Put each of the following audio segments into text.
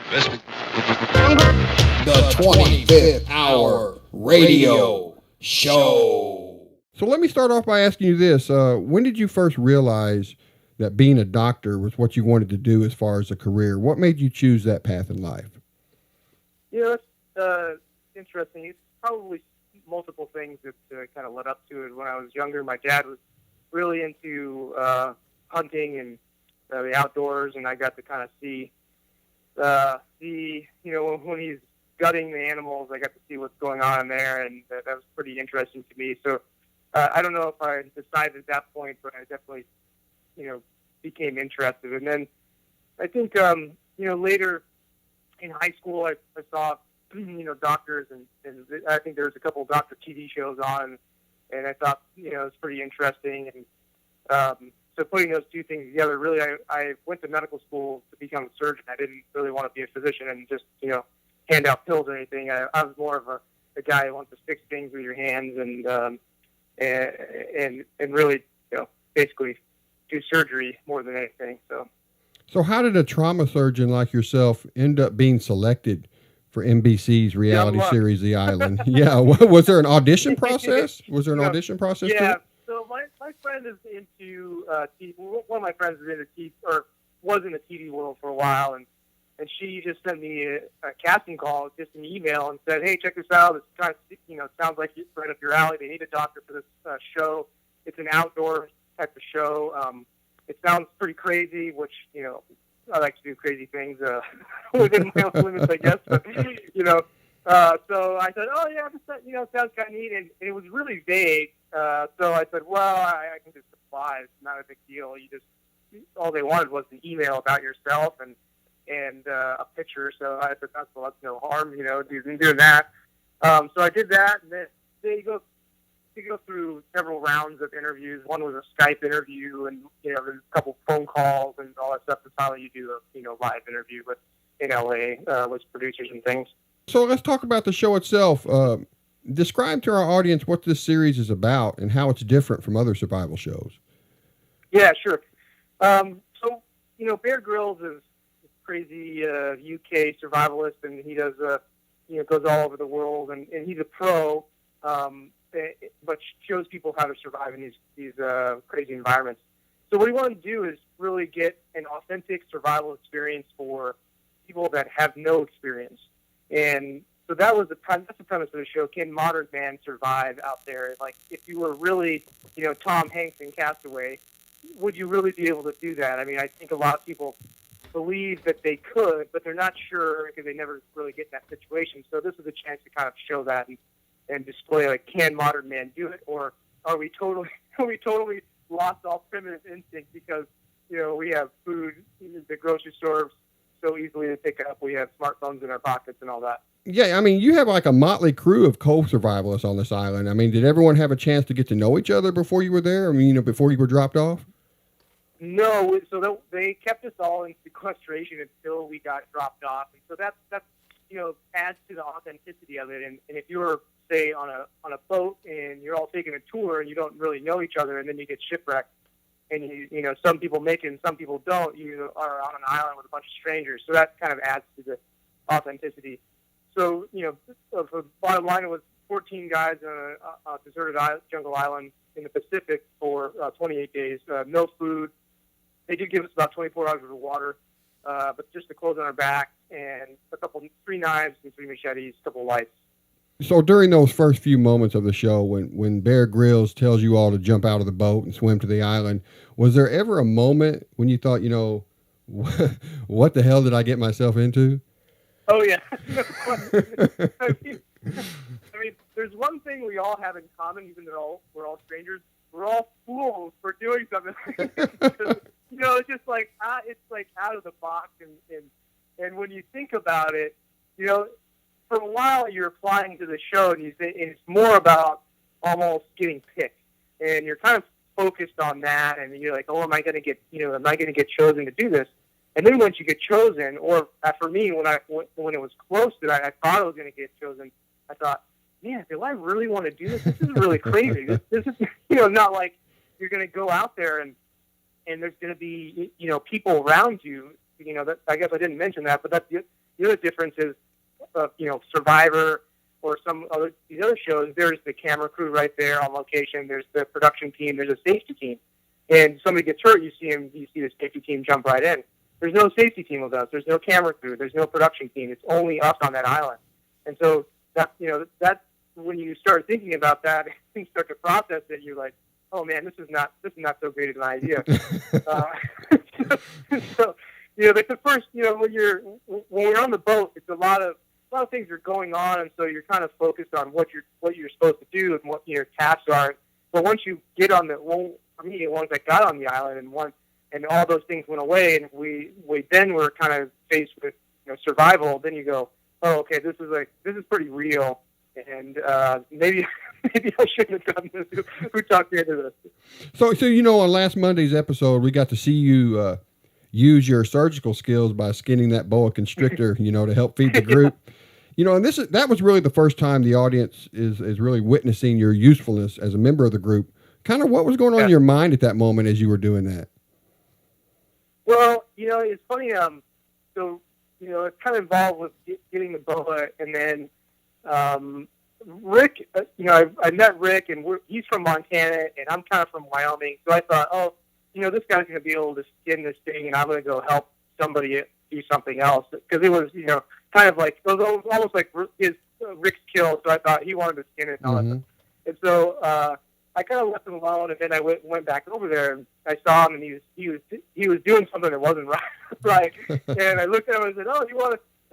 The 25th Hour Radio Show. So let me start off by asking you this. When did you first realize that being a doctor was what you wanted to do as far as a career? What made you choose that path in life? It's interesting. It's probably multiple things that kind of led up to it. When I was younger, my dad was really into hunting and the outdoors, and I got to kind of see when he's gutting the animals, I got to see what's going on in there, and that was pretty interesting to me. So I don't know if I decided at that point, but I definitely, became interested. And then I think, later in high school, I saw, doctors, and I think there was a couple of doctor TV shows on, and I thought, it was pretty interesting. And so putting those two things together, really, I went to medical school to become a surgeon. I didn't really want to be a physician and just, hand out pills or anything. I was more of a guy who wants to fix things with your hands and really, basically do surgery more than anything. So how did a trauma surgeon like yourself end up being selected for NBC's reality series, The Island? Yeah. Was there an audition process? Was there an audition process? Yeah. So my friend is into TV. One of my friends is into TV, or was in the TV world for a while, and she just sent me a casting call, just an email, and said, "Hey, check this out. It's kind of, sounds like it's right up your alley. They need a doctor for this show. It's an outdoor type of show. It sounds pretty crazy, which, I like to do crazy things within my own limits, I guess. But, so I said, oh, yeah, this, sounds kind of neat. And it was really vague. So I said, well, I can just apply. It's not a big deal. All they wanted was an email about yourself and a picture. So I said, that's no harm, doing that. So I did that, and then they go through several rounds of interviews. One was a Skype interview, and there's a couple phone calls and all that stuff. That's how you do a live interview in LA with producers and things. So let's talk about the show itself. Describe to our audience what this series is about and how it's different from other survival shows. Yeah, sure. So Bear Grylls is a crazy UK survivalist, and he does goes all over the world, and he's a pro. But shows people how to survive in these crazy environments. So what we want to do is really get an authentic survival experience for people that have no experience. And so that's the premise of the show. Can modern man survive out there? Like, if you were really, Tom Hanks in Castaway, would you really be able to do that? I mean, I think a lot of people believe that they could, but they're not sure because they never really get in that situation. So this is a chance to kind of show that and display, like, can modern man do it, or are we totally lost all primitive instinct because we have food in the grocery store so easily to pick up, we have smartphones in our pockets and all that. Yeah, I mean, you have like a motley crew of co-survivalists on this island. I mean, did everyone have a chance to get to know each other before you were there? I mean, before you were dropped off? No, so they kept us all in sequestration until we got dropped off, and so that's adds to the authenticity of it. And if you were, say, on a boat and you're all taking a tour and you don't really know each other, and then you get shipwrecked, and some people make it and some people don't, you are on an island with a bunch of strangers, so that kind of adds to the authenticity. So the bottom line, it was 14 guys on a deserted jungle island in the Pacific for 28 days, no food. They did give us about 24 hours of water, but just the clothes on our back and 3 knives and 3 machetes, a couple lights. So during those first few moments of the show, when Bear Grylls tells you all to jump out of the boat and swim to the island, was there ever a moment when you thought, what the hell did I get myself into? Oh, yeah. No question. I mean, there's one thing we all have in common, even though we're all strangers. We're all fools for doing something. It's just like, it's like out of the box. And when you think about it, for a while you're applying to the show and it's more about almost getting picked. And you're kind of focused on that. And you're like, oh, am I going to get chosen to do this? And then once you get chosen, or for me, when it was close to that, I thought I was going to get chosen. I thought, man, do I really want to do this? This is really crazy. This is, not like you're going to go out there and there's going to be, people around you. That, I guess I didn't mention that, but that's The other difference is, Survivor or these other shows, there's the camera crew right there on location. There's the production team. There's a safety team. And somebody gets hurt, you see the safety team jump right in. There's no safety team with us. There's no camera crew. There's no production team. It's only us on that island. And so that's when you start thinking about that and start to process it, you're like, oh man, this is not so great an idea. So, like the first, when we're on the boat, it's a lot of things are going on, and so you're kind of focused on what you're supposed to do and what your tasks are. But once you get on once I got on the island and all those things went away, and we then were kind of faced with survival, then you go, oh, okay, this is pretty real, and maybe I shouldn't have done this. Who talked me into this? So on last Monday's episode, we got to see you use your surgical skills by skinning that boa constrictor, to help feed the group. And that was really the first time the audience is really witnessing your usefulness as a member of the group. Kind of what was going on in your mind at that moment as you were doing that? Well, it's funny. It's kind of involved with getting the boa, and then Rick. I met Rick, and he's from Montana, and I'm kind of from Wyoming. So I thought, this guy's going to be able to skin this thing, and I'm going to go help somebody do something else, because it was, kind of like, it was almost like Rick's kill. So I thought he wanted to skin it, and all that. And so I kind of left him alone, and then I went back over there, and I saw him, and he was doing something that wasn't right. And I looked at him and I said, "Oh, are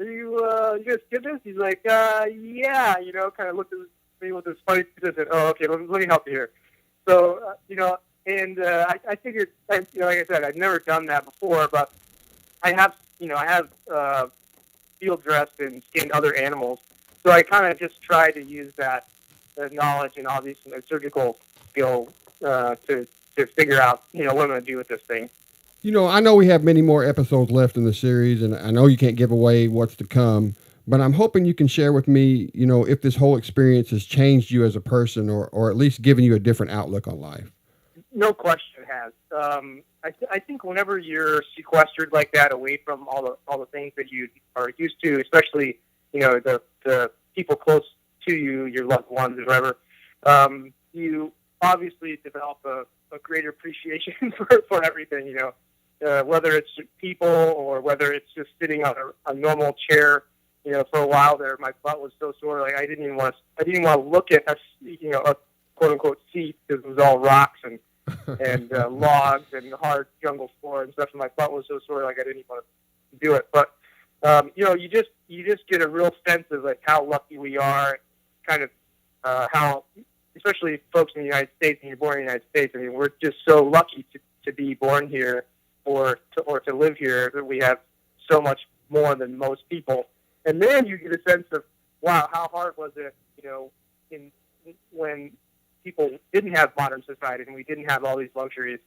you gonna skin this?" He's like, "Yeah," kind of looked at me with this funny face and said, "Oh, okay, let me help you here." So and I figured, like I said, I've never done that before, but I have field dressed and skinned other animals, so I kind of just tried to use that knowledge and obviously my surgical skill to figure out what I'm going to do with this thing. I know we have many more episodes left in the series, and I know you can't give away what's to come, but I'm hoping you can share with me, if this whole experience has changed you as a person, or at least given you a different outlook on life. No question it has. I think whenever you're sequestered like that, away from all the things that you are used to, especially the people close to you, your loved ones, or whatever, you obviously develop a greater appreciation for everything. Whether it's people or whether it's just sitting on a normal chair. For a while there, my butt was so sore, like I didn't even want to look at a quote unquote seat, because it was all rocks and logs and hard jungle floor and stuff. And my butt was so sore, like I didn't even want to do it. But you just get a real sense of like how lucky we are, kind of how, especially folks in the United States, and you're born in the United States. I mean, we're just so lucky to be born here or to live here, that we have so much more than most people. And then you get a sense of, wow, how hard was it, when people didn't have modern society and we didn't have all these luxuries.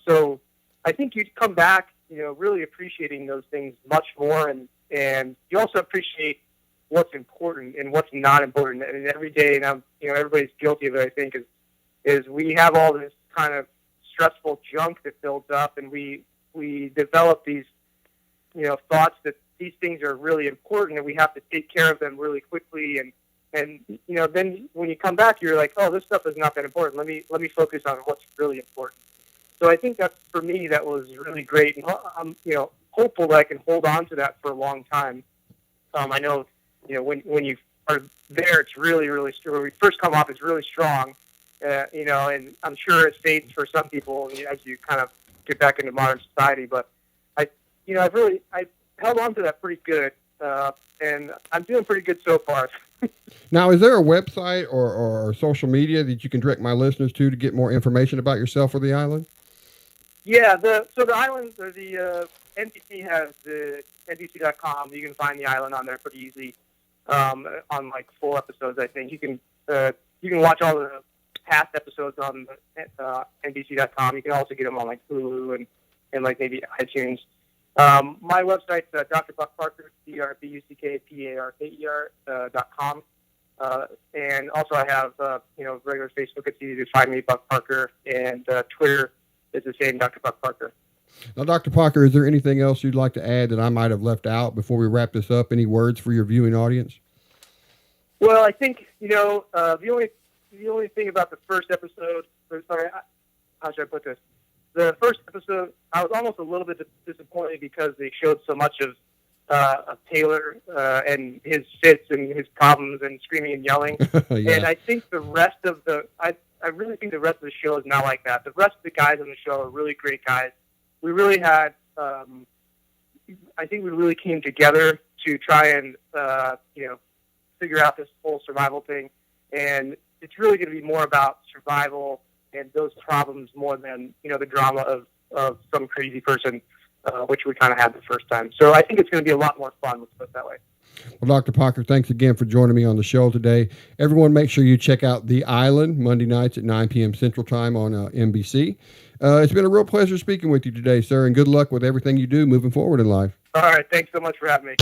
So I think you come back, really appreciating those things much more, and you also appreciate what's important and what's not important. And every day, and everybody's guilty of it, I think, is we have all this kind of stressful junk that builds up, and we develop these, thoughts that these things are really important and we have to take care of them really quickly. And then when you come back, you're like, oh, this stuff is not that important. Let me focus on what's really important. So I think that for me, that was really great. And I'm, hopeful that I can hold on to that for a long time. I know, when you are there, it's really, really strong. When we first come off, it's really strong, and I'm sure it fades for some people as you kind of get back into modern society. But I've held on to that pretty good, and I'm doing pretty good so far. Now, is there a website or social media that you can direct my listeners to get more information about yourself or the island? Yeah, the island, or the NBC has the NBC.com. You can find the island on there pretty easy. On like 4 episodes, I think you can watch all the past episodes on NBC.com. You can also get them on like Hulu and like maybe iTunes. My website's Dr. Buck Parker, DrBuckParker.com. And also I have, regular Facebook. It's easy to find me, Buck Parker, and Twitter is the same, Dr. Buck Parker. Now, Dr. Parker, is there anything else you'd like to add that I might have left out before we wrap this up? Any words for your viewing audience? Well, I think, the only thing about the first episode, how should I put this? The first episode, I was almost a little bit disappointed because they showed so much of Taylor and his fits and his problems and screaming and yelling. Yeah. And I think the rest of I really think the rest of the show is not like that. The rest of the guys on the show are really great guys. We really had, I think we really came together to try and, figure out this whole survival thing. And it's really going to be more about survival and those problems more than, the drama of some crazy person, which we kind of had the first time. So I think it's going to be a lot more fun, let's put it that way. Well, Dr. Parker, thanks again for joining me on the show today. Everyone, make sure you check out The Island Monday nights at 9 p.m. Central Time on NBC. It's been a real pleasure speaking with you today, sir, and good luck with everything you do moving forward in life. All right. Thanks so much for having me.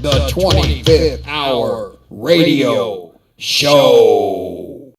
The 25th Hour Radio Show.